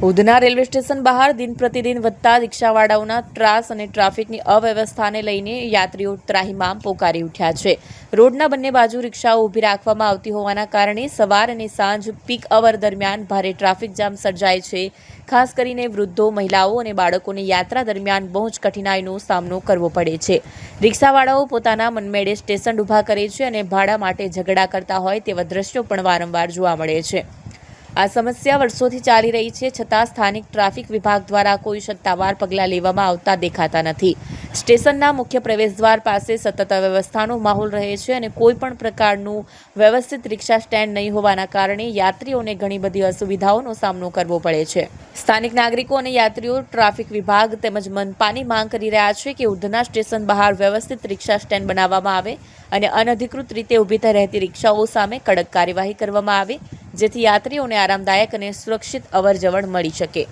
Udhna railway station બહાર દિન પ્રતિદિન વધતા રિક્ષાવાળાઓના ત્રાસ અને ટ્રાફિકની અવ્યવસ્થાને લઈને યાત્રીઓ ત્રાહિમામ પોકારી ઉઠ્યા છે. રોડના બંને બાજુ રિક્ષાઓ ઊભી રાખવામાં આવતી હોવાના કારણે સવાર અને સાંજ પીક અવર દરમિયાન ભારે ટ્રાફિક જામ સર્જાય છે. ખાસ કરીને વૃદ્ધો, મહિલાઓ અને બાળકોને યાત્રા દરમિયાન બહુ જ કઠિનાઈનો સામનો કરવો પડે છે. રિક્ષાવાળાઓ પોતાના મનમેળે સ્ટેશન ઊભા કરે છે અને ભાડા માટે ઝઘડા કરતા હોય તેવા દ્રશ્યો પણ વારંવાર જોવા મળે છે. આ સમસ્યા વર્ષોથી ચાલી રહી છે, છતાં સ્થાનિક ટ્રાફિક વિભાગ દ્વારા કોઈ સત્તાવાર પગલાં લેવામાં આવતા દેખાતા નથી. સ્ટેશનના મુખ્ય પ્રવેશદ્વાર પાસે સતત અવ્યવસ્થાનો માહોલ રહે છે અને કોઈ પણ પ્રકારનું વ્યવસ્થિત રિક્ષા સ્ટેન્ડ નહીં હોવાના કારણે યાત્રીઓને ઘણી બધી અસુવિધાઓનો સામનો કરવો પડે છે. સ્થાનિક નાગરિકો અને યાત્રીઓ ટ્રાફિક વિભાગ તેમજ મનપાની માંગ કરી રહ્યા છે કે ઉધના સ્ટેશન બહાર વ્યવસ્થિત રિક્ષા સ્ટેન્ડ બનાવવામાં આવે અને અનધિકૃત રીતે ઊભી રહેતી રિક્ષાઓ સામે કડક કાર્યવાહી કરવામાં આવે, જેથી યાત્રીઓને આરામદાયક અને સુરક્ષિત અવરજવર મળી શકે.